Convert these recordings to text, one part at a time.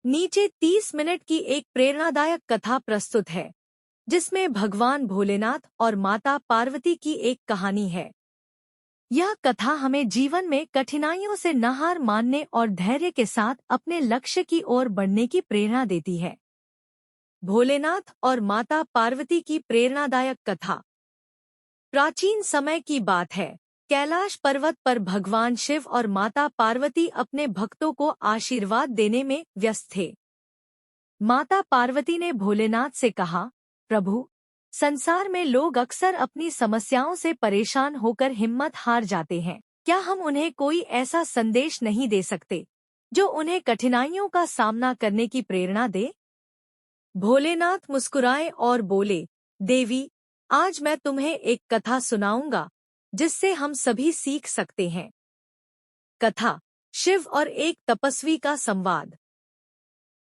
नीचे 30 मिनट की एक प्रेरणादायक कथा प्रस्तुत है, जिसमें भगवान भोलेनाथ और माता पार्वती की एक कहानी है। यह कथा हमें जीवन में कठिनाइयों से न हार मानने और धैर्य के साथ अपने लक्ष्य की ओर बढ़ने की प्रेरणा देती है। भोलेनाथ और माता पार्वती की प्रेरणादायक कथा। प्राचीन समय की बात है। कैलाश पर्वत पर भगवान शिव और माता पार्वती अपने भक्तों को आशीर्वाद देने में व्यस्त थे। माता पार्वती ने भोलेनाथ से कहा, प्रभु, संसार में लोग अक्सर अपनी समस्याओं से परेशान होकर हिम्मत हार जाते हैं। क्या हम उन्हें कोई ऐसा संदेश नहीं दे सकते जो उन्हें कठिनाइयों का सामना करने की प्रेरणा दे? भोलेनाथ मुस्कुराए और बोले, देवी, आज मैं तुम्हें एक कथा सुनाऊंगा जिससे हम सभी सीख सकते हैं। कथा, शिव और एक तपस्वी का संवाद।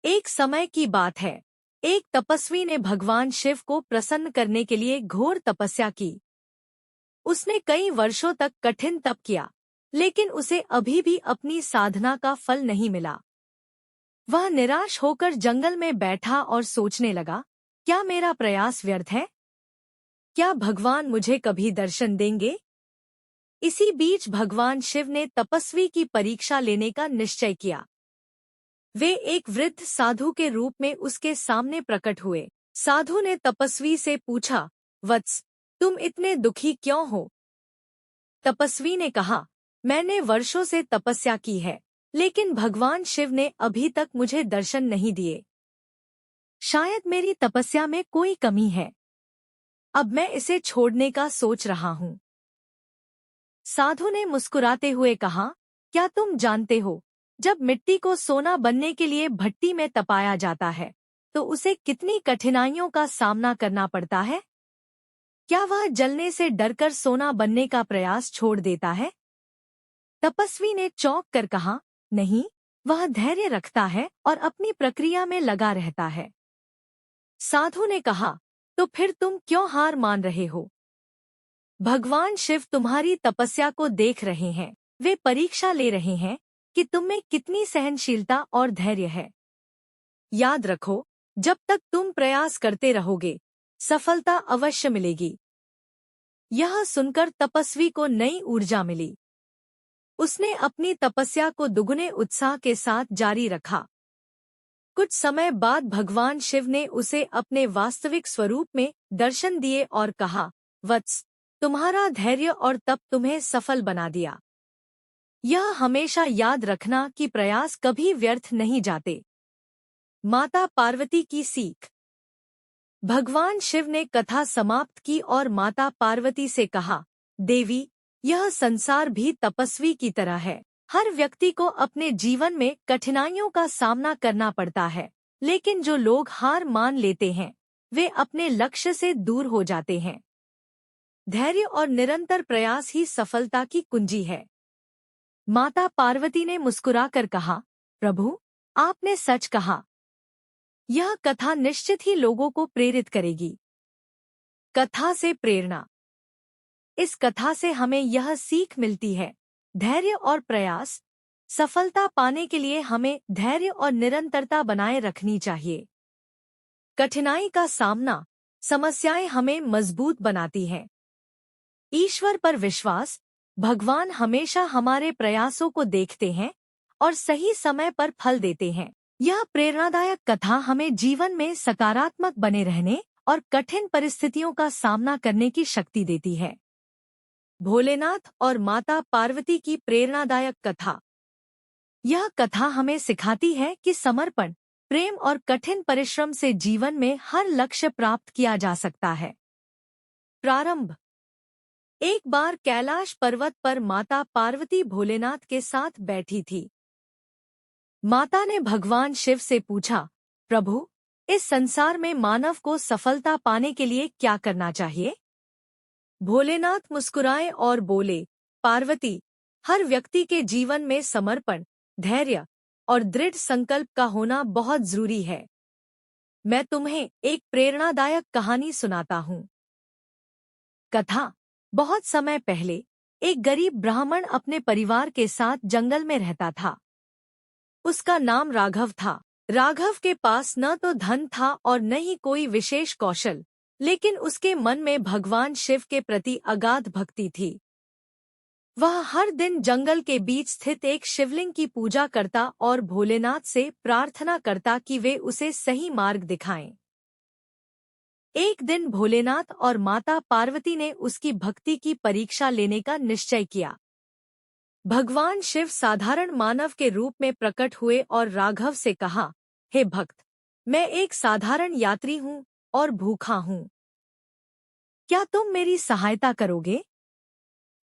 एक समय की बात है। एक तपस्वी ने भगवान शिव को प्रसन्न करने के लिए घोर तपस्या की। उसने कई वर्षों तक कठिन तप किया, लेकिन उसे अभी भी अपनी साधना का फल नहीं मिला। वह निराश होकर जंगल में बैठा और सोचने लगा, क्या मेरा प्रयास व्यर्थ है? क्या भगवान मुझे कभी दर्शन देंगे? इसी बीच भगवान शिव ने तपस्वी की परीक्षा लेने का निश्चय किया। वे एक वृद्ध साधु के रूप में उसके सामने प्रकट हुए। साधु ने तपस्वी से पूछा, वत्स, तुम इतने दुखी क्यों हो? तपस्वी ने कहा, मैंने वर्षों से तपस्या की है, लेकिन भगवान शिव ने अभी तक मुझे दर्शन नहीं दिए। शायद मेरी तपस्या में कोई कमी है। अब मैं इसे छोड़ने का सोच रहा हूँ। साधु ने मुस्कुराते हुए कहा, क्या तुम जानते हो, जब मिट्टी को सोना बनने के लिए भट्टी में तपाया जाता है, तो उसे कितनी कठिनाइयों का सामना करना पड़ता है? क्या वह जलने से डरकर सोना बनने का प्रयास छोड़ देता है? तपस्वी ने चौंक कर कहा, नहीं, वह धैर्य रखता है और अपनी प्रक्रिया में लगा रहता है। साधु ने कहा, तो फिर तुम क्यों हार मान रहे हो? भगवान शिव तुम्हारी तपस्या को देख रहे हैं। वे परीक्षा ले रहे हैं कि तुम में कितनी सहनशीलता और धैर्य है। याद रखो, जब तक तुम प्रयास करते रहोगे, सफलता अवश्य मिलेगी। यह सुनकर तपस्वी को नई ऊर्जा मिली। उसने अपनी तपस्या को दुगने उत्साह के साथ जारी रखा। कुछ समय बाद भगवान शिव ने उसे अपने वास्तविक स्वरूप में दर्शन दिए और कहा, वत्स, तुम्हारा धैर्य और तप तुम्हें सफल बना दिया। यह हमेशा याद रखना कि प्रयास कभी व्यर्थ नहीं जाते। माता पार्वती की सीख। भगवान शिव ने कथा समाप्त की और माता पार्वती से कहा, देवी, यह संसार भी तपस्वी की तरह है। हर व्यक्ति को अपने जीवन में कठिनाइयों का सामना करना पड़ता है, लेकिन जो लोग हार मान लेते हैं, वे अपने लक्ष्य से दूर हो जाते हैं। धैर्य और निरंतर प्रयास ही सफलता की कुंजी है। माता पार्वती ने मुस्कुराकर कहा, प्रभु, आपने सच कहा। यह कथा निश्चित ही लोगों को प्रेरित करेगी। कथा से प्रेरणा। इस कथा से हमें यह सीख मिलती है, धैर्य और प्रयास। सफलता पाने के लिए हमें धैर्य और निरंतरता बनाए रखनी चाहिए। कठिनाई का सामना, समस्याएं हमें मजबूत बनाती हैं। ईश्वर पर विश्वास। भगवान हमेशा हमारे प्रयासों को देखते हैं और सही समय पर फल देते हैं। यह प्रेरणादायक कथा हमें जीवन में सकारात्मक बने रहने और कठिन परिस्थितियों का सामना करने की शक्ति देती है। भोलेनाथ और माता पार्वती की प्रेरणादायक कथा। यह कथा हमें सिखाती है कि समर्पण, प्रेम और कठिन परिश्रम से जीवन में हर लक्ष्य प्राप्त किया जा सकता है। प्रारंभ। एक बार कैलाश पर्वत पर माता पार्वती भोलेनाथ के साथ बैठी थी। माता ने भगवान शिव से पूछा, प्रभु, इस संसार में मानव को सफलता पाने के लिए क्या करना चाहिए? भोलेनाथ मुस्कुराए और बोले, पार्वती, हर व्यक्ति के जीवन में समर्पण, धैर्य और दृढ़ संकल्प का होना बहुत जरूरी है। मैं तुम्हें एक प्रेरणादायक कहानी सुनाता हूँ। कथा। बहुत समय पहले एक गरीब ब्राह्मण अपने परिवार के साथ जंगल में रहता था। उसका नाम राघव था। राघव के पास न तो धन था और न ही कोई विशेष कौशल, लेकिन उसके मन में भगवान शिव के प्रति अगाध भक्ति थी। वह हर दिन जंगल के बीच स्थित एक शिवलिंग की पूजा करता और भोलेनाथ से प्रार्थना करता कि वे उसे सही मार्ग दिखाएं। एक दिन भोलेनाथ और माता पार्वती ने उसकी भक्ति की परीक्षा लेने का निश्चय किया। भगवान शिव साधारण मानव के रूप में प्रकट हुए और राघव से कहा, हे भक्त, मैं एक साधारण यात्री हूँ और भूखा हूँ। क्या तुम मेरी सहायता करोगे?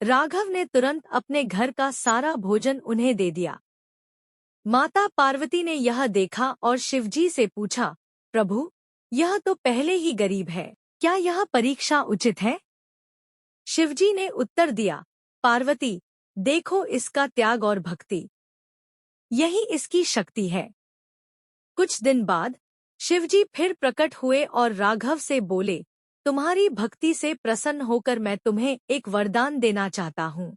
राघव ने तुरंत अपने घर का सारा भोजन उन्हें दे दिया। माता पार्वती ने यह देखा और शिवजी से पूछा, प्रभु, यह तो पहले ही गरीब है, क्या यह परीक्षा उचित है? शिवजी ने उत्तर दिया, पार्वती, देखो इसका त्याग और भक्ति, यही इसकी शक्ति है। कुछ दिन बाद शिवजी फिर प्रकट हुए और राघव से बोले, तुम्हारी भक्ति से प्रसन्न होकर मैं तुम्हें एक वरदान देना चाहता हूँ।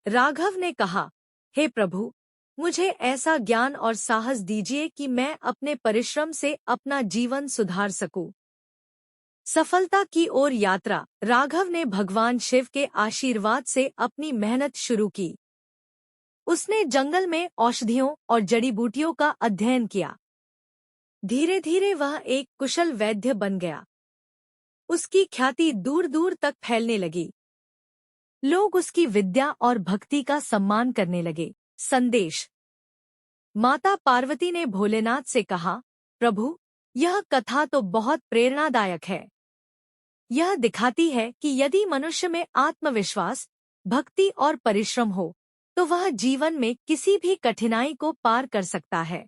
राघव ने कहा, हे प्रभु, मुझे ऐसा ज्ञान और साहस दीजिए कि मैं अपने परिश्रम से अपना जीवन सुधार सकूं। सफलता की ओर यात्रा। राघव ने भगवान शिव के आशीर्वाद से अपनी मेहनत शुरू की। उसने जंगल में औषधियों और जड़ी बूटियों का अध्ययन किया। धीरे धीरे वह एक कुशल वैद्य बन गया। उसकी ख्याति दूर दूर तक फैलने लगी। लोग उसकी विद्या और भक्ति का सम्मान करने लगे। संदेश। माता पार्वती ने भोलेनाथ से कहा, प्रभु, यह कथा तो बहुत प्रेरणादायक है। यह दिखाती है कि यदि मनुष्य में आत्मविश्वास, भक्ति और परिश्रम हो, तो वह जीवन में किसी भी कठिनाई को पार कर सकता है।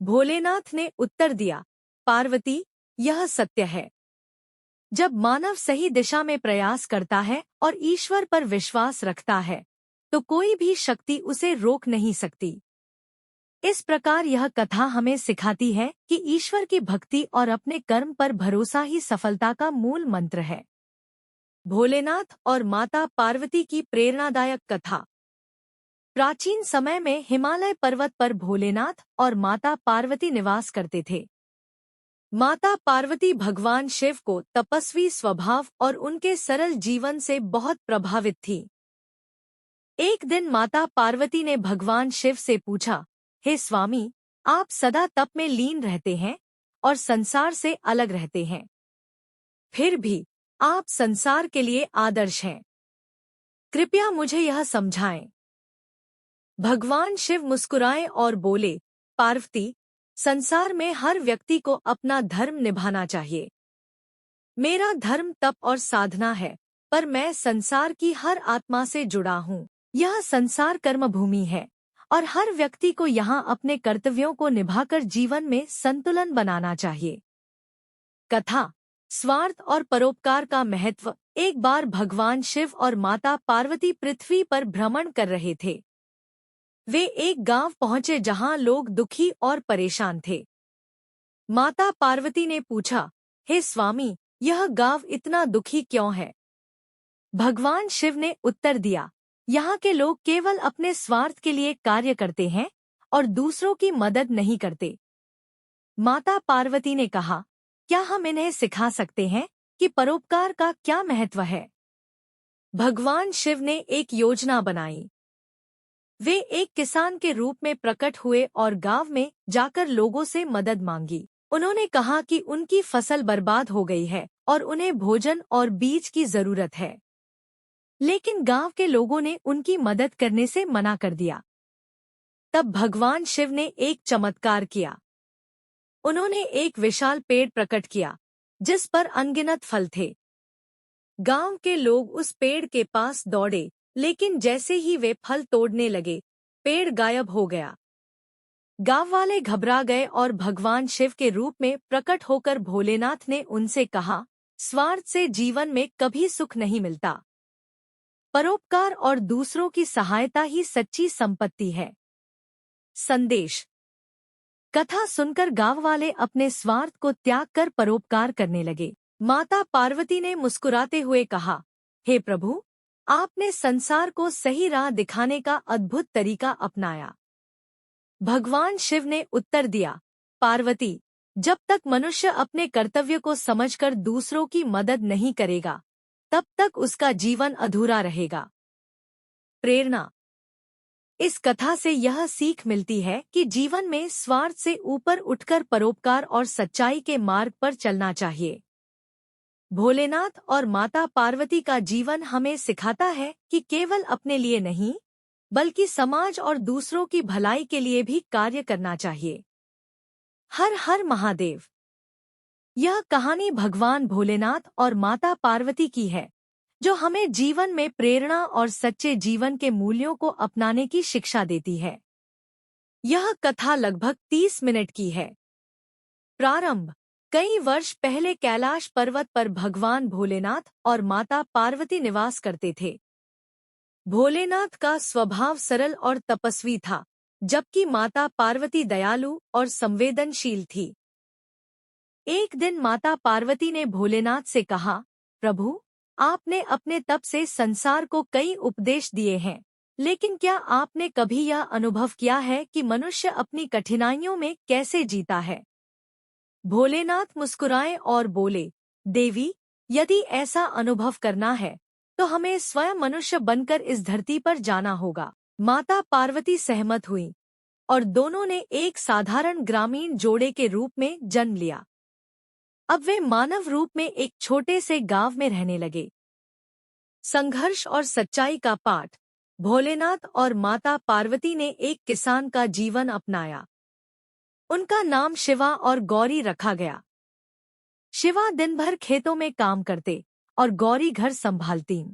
भोलेनाथ ने उत्तर दिया, पार्वती, यह सत्य है। जब मानव सही दिशा में प्रयास करता है और ईश्वर पर विश्वास रखता है, तो कोई भी शक्ति उसे रोक नहीं सकती। इस प्रकार यह कथा हमें सिखाती है कि ईश्वर की भक्ति और अपने कर्म पर भरोसा ही सफलता का मूल मंत्र है। भोलेनाथ और माता पार्वती की प्रेरणादायक कथा। प्राचीन समय में हिमालय पर्वत पर भोलेनाथ और माता पार्वती निवास करते थे। माता पार्वती भगवान शिव को तपस्वी स्वभाव और उनके सरल जीवन से बहुत प्रभावित थी। एक दिन माता पार्वती ने भगवान शिव से पूछा, हे स्वामी, आप सदा तप में लीन रहते हैं और संसार से अलग रहते हैं। फिर भी आप संसार के लिए आदर्श हैं। कृपया मुझे यह समझाएं। भगवान शिव मुस्कुराए और बोले, पार्वती, संसार में हर व्यक्ति को अपना धर्म निभाना चाहिए। मेरा धर्म तप और साधना है, पर मैं संसार की हर आत्मा से जुड़ा हूँ। यह संसार कर्मभूमि है और हर व्यक्ति को यहाँ अपने कर्तव्यों को निभाकर जीवन में संतुलन बनाना चाहिए। कथा। स्वार्थ और परोपकार का महत्व। एक बार भगवान शिव और माता पार्वती पृथ्वी पर भ्रमण कर रहे थे। वे एक गांव पहुंचे जहां लोग दुखी और परेशान थे। माता पार्वती ने पूछा, हे स्वामी, यह गांव इतना दुखी क्यों है? भगवान शिव ने उत्तर दिया, यहाँ के लोग केवल अपने स्वार्थ के लिए कार्य करते हैं और दूसरों की मदद नहीं करते। माता पार्वती ने कहा, क्या हम इन्हें सिखा सकते हैं कि परोपकार का क्या महत्व है? भगवान शिव ने एक योजना बनाई। वे एक किसान के रूप में प्रकट हुए और गांव में जाकर लोगों से मदद मांगी। उन्होंने कहा कि उनकी फसल बर्बाद हो गई है और उन्हें भोजन और बीज की जरूरत है। लेकिन गांव के लोगों ने उनकी मदद करने से मना कर दिया। तब भगवान शिव ने एक चमत्कार किया। उन्होंने एक विशाल पेड़ प्रकट किया, जिस पर अनगिनत फल थे। गांव के लोग उस पेड़ के पास दौड़े, लेकिन जैसे ही वे फल तोड़ने लगे, पेड़ गायब हो गया। गांव वाले घबरा गए और भगवान शिव के रूप में प्रकट होकर भोलेनाथ ने उनसे कहा, स्वार्थ से जीवन में कभी सुख नहीं मिलता। परोपकार और दूसरों की सहायता ही सच्ची संपत्ति है। संदेश। कथा सुनकर गांव वाले अपने स्वार्थ को त्याग कर परोपकार करने लगे। माता पार्वती ने मुस्कुराते हुए कहा, हे प्रभु, आपने संसार को सही राह दिखाने का अद्भुत तरीका अपनाया। भगवान शिव ने उत्तर दिया, पार्वती, जब तक मनुष्य अपने कर्तव्य को समझकर दूसरों की मदद नहीं करेगा, तब तक उसका जीवन अधूरा रहेगा। प्रेरणा। इस कथा से यह सीख मिलती है कि जीवन में स्वार्थ से ऊपर उठकर परोपकार और सच्चाई के मार्ग पर चलना चाहिए। भोलेनाथ और माता पार्वती का जीवन हमें सिखाता है कि केवल अपने लिए नहीं, बल्कि समाज और दूसरों की भलाई के लिए भी कार्य करना चाहिए। हर हर महादेव। यह कहानी भगवान भोलेनाथ और माता पार्वती की है, जो हमें जीवन में प्रेरणा और सच्चे जीवन के मूल्यों को अपनाने की शिक्षा देती है। यह कथा लगभग 30 मिनट की है। प्रारंभ। कई वर्ष पहले कैलाश पर्वत पर भगवान भोलेनाथ और माता पार्वती निवास करते थे। भोलेनाथ का स्वभाव सरल और तपस्वी था, जबकि माता पार्वती दयालु और संवेदनशील थी। एक दिन माता पार्वती ने भोलेनाथ से कहा, प्रभु, आपने अपने तप से संसार को कई उपदेश दिए हैं, लेकिन क्या आपने कभी यह अनुभव किया है कि मनुष्य अपनी कठिनाइयों में कैसे जीता है? भोलेनाथ मुस्कुराए और बोले, देवी, यदि ऐसा अनुभव करना है, तो हमें स्वयं मनुष्य बनकर इस धरती पर जाना होगा। माता पार्वती सहमत हुई और दोनों ने एक साधारण ग्रामीण जोड़े के रूप में जन्म लिया। अब वे मानव रूप में एक छोटे से गांव में रहने लगे। संघर्ष और सच्चाई का पाठ। भोलेनाथ और माता पार्वती ने एक किसान का जीवन अपनाया। उनका नाम शिवा और गौरी रखा गया। शिवा दिन भर खेतों में काम करते और गौरी घर संभालती।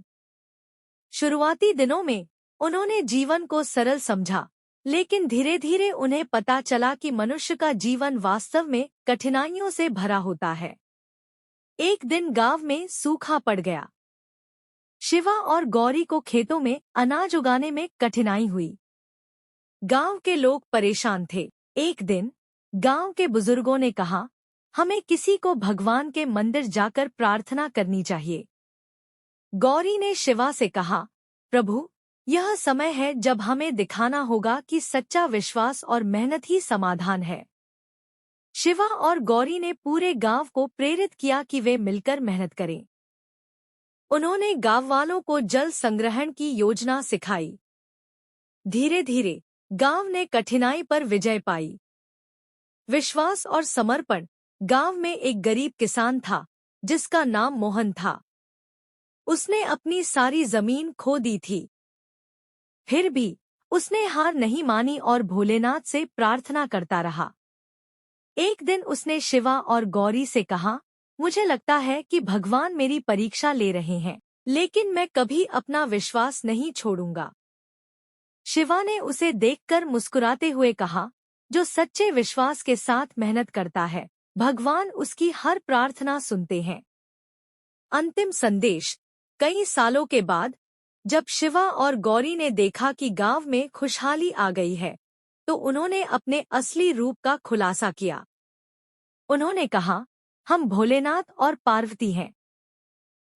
शुरुआती दिनों में उन्होंने जीवन को सरल समझा, लेकिन धीरे धीरे उन्हें पता चला कि मनुष्य का जीवन वास्तव में कठिनाइयों से भरा होता है। एक दिन गांव में सूखा पड़ गया। शिवा और गौरी को खेतों में अनाज उगाने में कठिनाई हुई। गांव के लोग परेशान थे। एक दिन गांव के बुजुर्गों ने कहा, हमें किसी को भगवान के मंदिर जाकर प्रार्थना करनी चाहिए। गौरी ने शिवा से कहा, प्रभु, यह समय है जब हमें दिखाना होगा कि सच्चा विश्वास और मेहनत ही समाधान है। शिवा और गौरी ने पूरे गांव को प्रेरित किया कि वे मिलकर मेहनत करें। उन्होंने गांव वालों को जल संग्रहण की योजना सिखाई। धीरे धीरे गांव ने कठिनाई पर विजय पाई। विश्वास और समर्पण। गांव में एक गरीब किसान था, जिसका नाम मोहन था। उसने अपनी सारी जमीन खो दी थी। फिर भी उसने हार नहीं मानी और भोलेनाथ से प्रार्थना करता रहा। एक दिन उसने शिवा और गौरी से कहा, मुझे लगता है कि भगवान मेरी परीक्षा ले रहे हैं, लेकिन मैं कभी अपना विश्वास नहीं छोड़ूंगा। शिवा ने उसे देखकर मुस्कुराते हुए कहा, जो सच्चे विश्वास के साथ मेहनत करता है, भगवान उसकी हर प्रार्थना सुनते हैं। अंतिम संदेश। कई सालों के बाद जब शिवा और गौरी ने देखा कि गांव में खुशहाली आ गई है, तो उन्होंने अपने असली रूप का खुलासा किया। उन्होंने कहा, हम भोलेनाथ और पार्वती हैं।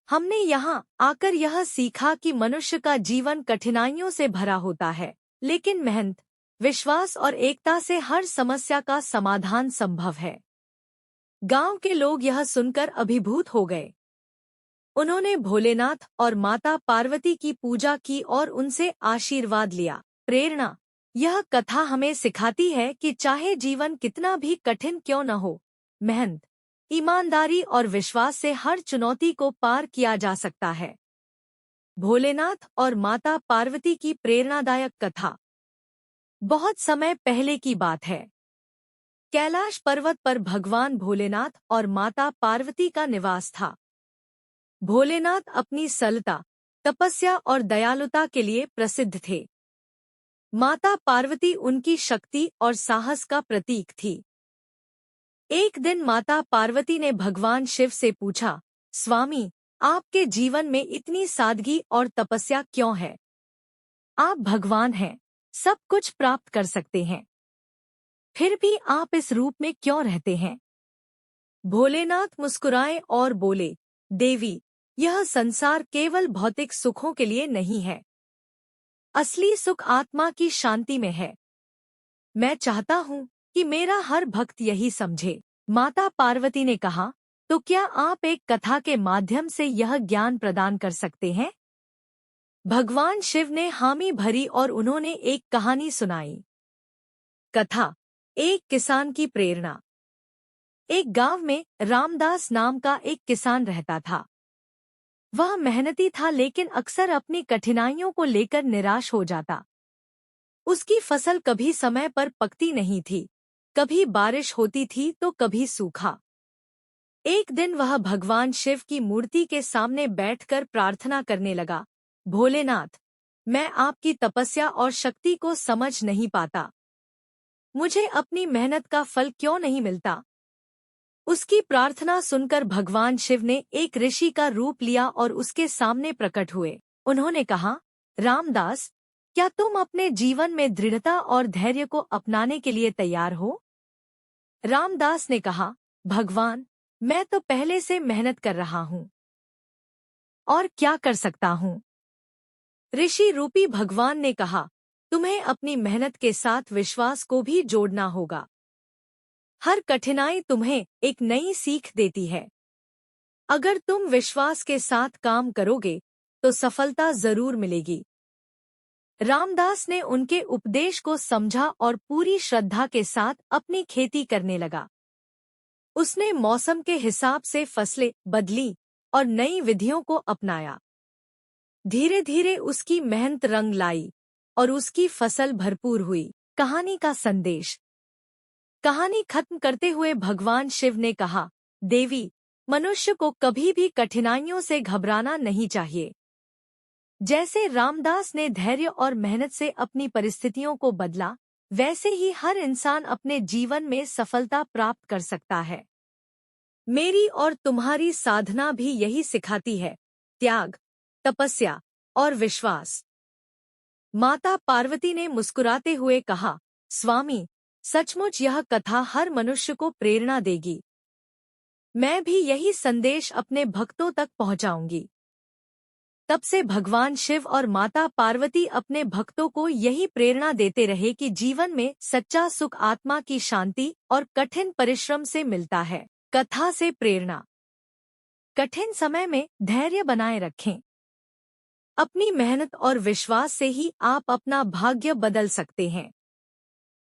हमने यहाँ आकर यह सीखा कि मनुष्य का जीवन कठिनाइयों से भरा होता है, लेकिन मेहनत, विश्वास और एकता से हर समस्या का समाधान संभव है। गांव के लोग यह सुनकर अभिभूत हो गए। उन्होंने भोलेनाथ और माता पार्वती की पूजा की और उनसे आशीर्वाद लिया। प्रेरणा। यह कथा हमें सिखाती है कि चाहे जीवन कितना भी कठिन क्यों न हो, मेहनत, ईमानदारी और विश्वास से हर चुनौती को पार किया जा सकता है। भोलेनाथ और माता पार्वती की प्रेरणादायक कथा। बहुत समय पहले की बात है। कैलाश पर्वत पर भगवान भोलेनाथ और माता पार्वती का निवास था। भोलेनाथ अपनी सरलता, तपस्या और दयालुता के लिए प्रसिद्ध थे। माता पार्वती उनकी शक्ति और साहस का प्रतीक थी। एक दिन माता पार्वती ने भगवान शिव से पूछा, स्वामी, आपके जीवन में इतनी सादगी और तपस्या क्यों है? आप भगवान हैं, सब कुछ प्राप्त कर सकते हैं, फिर भी आप इस रूप में क्यों रहते हैं? भोलेनाथ मुस्कुराए और बोले, देवी, यह संसार केवल भौतिक सुखों के लिए नहीं है। असली सुख आत्मा की शांति में है। मैं चाहता हूँ कि मेरा हर भक्त यही समझे। माता पार्वती ने कहा, तो क्या आप एक कथा के माध्यम से यह ज्ञान प्रदान कर सकते हैं? भगवान शिव ने हामी भरी और उन्होंने एक कहानी सुनाई। कथा, एक किसान की प्रेरणा। एक गांव में रामदास नाम का एक किसान रहता था। वह मेहनती था लेकिन अक्सर अपनी कठिनाइयों को लेकर निराश हो जाता। उसकी फसल कभी समय पर पकती नहीं थी, कभी बारिश होती थी तो कभी सूखा। एक दिन वह भगवान शिव की मूर्ति के सामने बैठकर प्रार्थना करने लगा, भोलेनाथ, मैं आपकी तपस्या और शक्ति को समझ नहीं पाता। मुझे अपनी मेहनत का फल क्यों नहीं मिलता? उसकी प्रार्थना सुनकर भगवान शिव ने एक ऋषि का रूप लिया और उसके सामने प्रकट हुए। उन्होंने कहा, रामदास, क्या तुम अपने जीवन में दृढ़ता और धैर्य को अपनाने के लिए तैयार हो? रामदास ने कहा, भगवान, मैं तो पहले से मेहनत कर रहा हूँ। और क्या कर सकता हूँ? ऋषि रूपी भगवान ने कहा, तुम्हें अपनी मेहनत के साथ विश्वास को भी जोड़ना होगा। हर कठिनाई तुम्हें एक नई सीख देती है। अगर तुम विश्वास के साथ काम करोगे तो सफलता जरूर मिलेगी। रामदास ने उनके उपदेश को समझा और पूरी श्रद्धा के साथ अपनी खेती करने लगा। उसने मौसम के हिसाब से फसलें बदली और नई विधियों को अपनाया। धीरे धीरे उसकी मेहनत रंग लाई और उसकी फसल भरपूर हुई। कहानी का संदेश। कहानी खत्म करते हुए भगवान शिव ने कहा, देवी, मनुष्य को कभी भी कठिनाइयों से घबराना नहीं चाहिए। जैसे रामदास ने धैर्य और मेहनत से अपनी परिस्थितियों को बदला, वैसे ही हर इंसान अपने जीवन में सफलता प्राप्त कर सकता है। मेरी और तुम्हारी साधना भी यही सिखाती है, त्याग, तपस्या और विश्वास। माता पार्वती ने मुस्कुराते हुए कहा, स्वामी, सचमुच यह कथा हर मनुष्य को प्रेरणा देगी। मैं भी यही संदेश अपने भक्तों तक पहुंचाऊंगी। तब से भगवान शिव और माता पार्वती अपने भक्तों को यही प्रेरणा देते रहे कि जीवन में सच्चा सुख आत्मा की शांति और कठिन परिश्रम से मिलता है। कथा से प्रेरणा। कठिन समय में धैर्य बनाए रखें। अपनी मेहनत और विश्वास से ही आप अपना भाग्य बदल सकते हैं।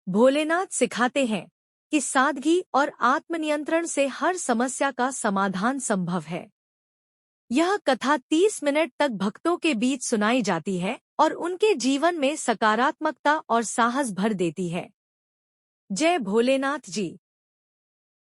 भोलेनाथ सिखाते हैं कि सादगी और आत्मनियंत्रण से हर समस्या का समाधान संभव है। यह कथा 30 मिनट तक भक्तों के बीच सुनाई जाती है और उनके जीवन में सकारात्मकता और साहस भर देती है। जय भोलेनाथ जी।